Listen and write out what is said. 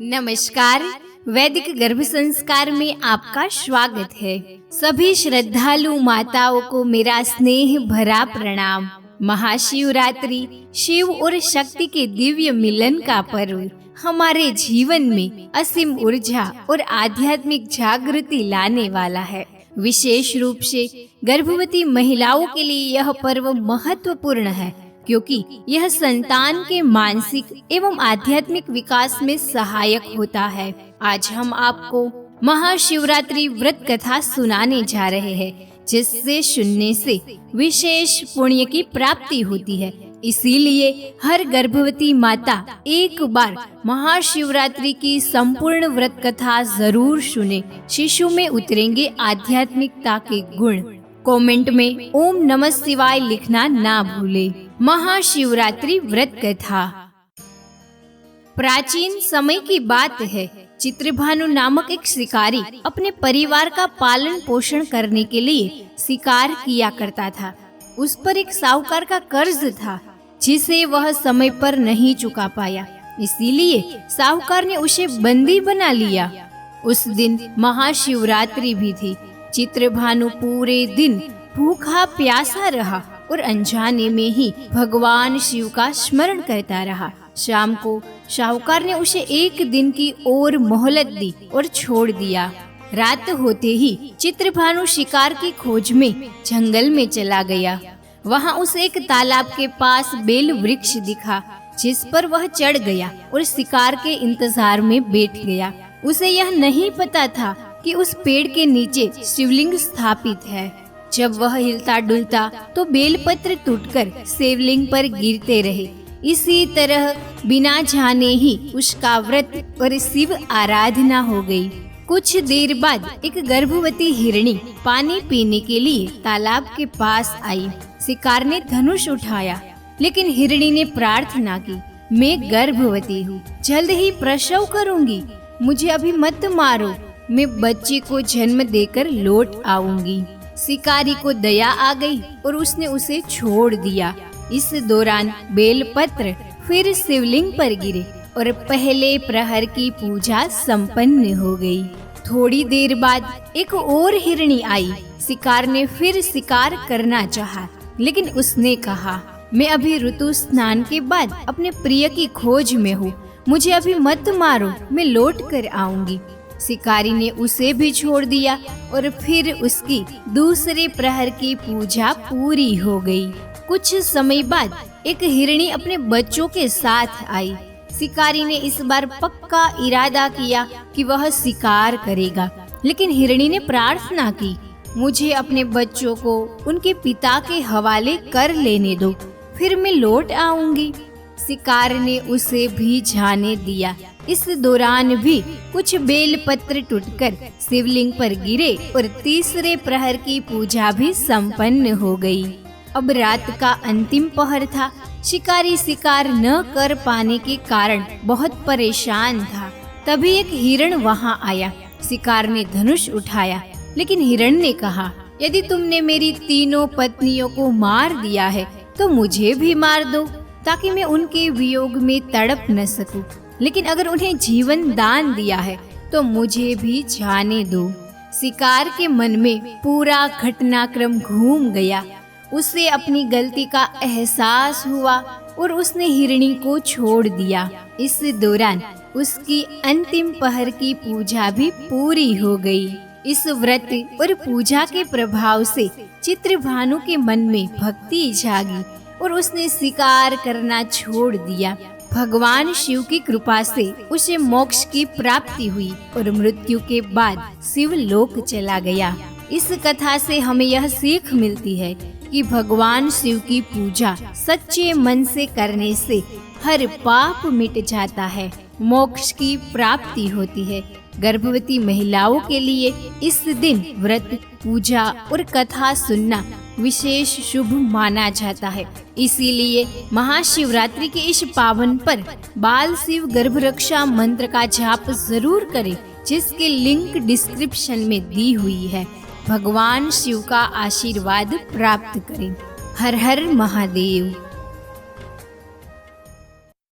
नमस्कार। वैदिक गर्भ संस्कार में आपका स्वागत है। सभी श्रद्धालु माताओं को मेरा स्नेह भरा प्रणाम। महाशिवरात्रि शिव और शक्ति के दिव्य मिलन का पर्व हमारे जीवन में असीम ऊर्जा और आध्यात्मिक जागृति लाने वाला है। विशेष रूप से गर्भवती महिलाओं के लिए यह पर्व महत्वपूर्ण है, क्योंकि यह संतान के मानसिक एवं आध्यात्मिक विकास में सहायक होता है। आज हम आपको महाशिवरात्रि व्रत कथा सुनाने जा रहे हैं, जिससे सुनने से विशेष पुण्य की प्राप्ति होती है। इसीलिए हर गर्भवती माता एक बार महाशिवरात्रि की संपूर्ण व्रत कथा जरूर सुने। शिशु में उतरेंगे आध्यात्मिकता के गुण। कमेंट में ओम नमः शिवाय लिखना ना भूले। महाशिवरात्रि व्रत कथा प्राचीन समय की बात है। चित्रभानु नामक एक शिकारी अपने परिवार का पालन पोषण करने के लिए शिकार किया करता था। उस पर एक साहूकार का कर्ज था, जिसे वह समय पर नहीं चुका पाया। इसीलिए साहूकार ने उसे बंदी बना लिया। उस दिन महाशिवरात्रि भी थी। चित्रभानु पूरे दिन भूखा प्यासा रहा और अनजाने में ही भगवान शिव का स्मरण करता रहा। शाम को साहूकार ने उसे एक दिन की और मोहलत दी और छोड़ दिया। रात होते ही चित्रभानु शिकार की खोज में जंगल में चला गया। वहाँ उसे एक तालाब के पास बेल वृक्ष दिखा, जिस पर वह चढ़ गया और शिकार के इंतजार में बैठ गया। उसे यह नहीं पता था कि उस पेड़ के नीचे शिवलिंग स्थापित है। जब वह हिलता डुलता तो बेलपत्र टूटकर शिवलिंग पर गिरते रहे। इसी तरह बिना जाने ही उसका व्रत और शिव आराधना हो गई। कुछ देर बाद एक गर्भवती हिरणी पानी पीने के लिए तालाब के पास आई। शिकार ने धनुष उठाया, लेकिन हिरणी ने प्रार्थना की, मैं गर्भवती हूँ, जल्द ही प्रसव करूँगी, मुझे अभी मत मारो, मैं बच्चे को जन्म देकर लौट आऊंगी। शिकारी को दया आ गई और उसने उसे छोड़ दिया। इस दौरान बेलपत्र फिर शिवलिंग पर गिरे और पहले प्रहर की पूजा संपन्न हो गई। थोड़ी देर बाद एक और हिरणी आई। शिकार ने फिर शिकार करना चाहा, लेकिन उसने कहा, मैं अभी ऋतु स्नान के बाद अपने प्रिय की खोज में हूँ, मुझे अभी मत मारो, मैं लौट कर आऊंगी। शिकारी ने उसे भी छोड़ दिया और फिर उसकी दूसरे प्रहर की पूजा पूरी हो गई। कुछ समय बाद एक हिरणी अपने बच्चों के साथ आई। शिकारी ने इस बार पक्का इरादा किया कि वह शिकार करेगा, लेकिन हिरणी ने प्रार्थना की, मुझे अपने बच्चों को उनके पिता के हवाले कर लेने दो, फिर मैं लौट आऊंगी। शिकार ने उसे भी जाने दिया। इस दौरान भी कुछ बेलपत्र टूटकर शिवलिंग पर गिरे और तीसरे प्रहर की पूजा भी संपन्न हो गई। अब रात का अंतिम पहर था। शिकारी शिकार न कर पाने के कारण बहुत परेशान था। तभी एक हिरण वहां आया। शिकार ने धनुष उठाया, लेकिन हिरण ने कहा, यदि तुमने मेरी तीनों पत्नियों को मार दिया है तो मुझे भी मार दो, ताकि मैं उनके वियोग में तड़प न सकूं। लेकिन अगर उन्हें जीवन दान दिया है तो मुझे भी जाने दो। शिकार के मन में पूरा घटनाक्रम घूम गया। उसे अपनी गलती का एहसास हुआ और उसने हिरणी को छोड़ दिया। इस दौरान उसकी अंतिम पहर की पूजा भी पूरी हो गई। इस व्रत और पूजा के प्रभाव से चित्रभानु के मन में भक्ति जागी और उसने शिकार करना छोड़ दिया। भगवान शिव की कृपा से उसे मोक्ष की प्राप्ति हुई और मृत्यु के बाद शिव लोक चला गया। इस कथा से हमें यह सीख मिलती है कि भगवान शिव की पूजा सच्चे मन से करने से हर पाप मिट जाता है, मोक्ष की प्राप्ति होती है। गर्भवती महिलाओं के लिए इस दिन व्रत, पूजा और कथा सुनना विशेष शुभ माना जाता है। इसीलिए महाशिवरात्रि के इस पावन पर बाल शिव गर्भ रक्षा मंत्र का जाप जरूर करें, जिसके लिंक डिस्क्रिप्शन में दी हुई है। भगवान शिव का आशीर्वाद प्राप्त करें। हर हर महादेव।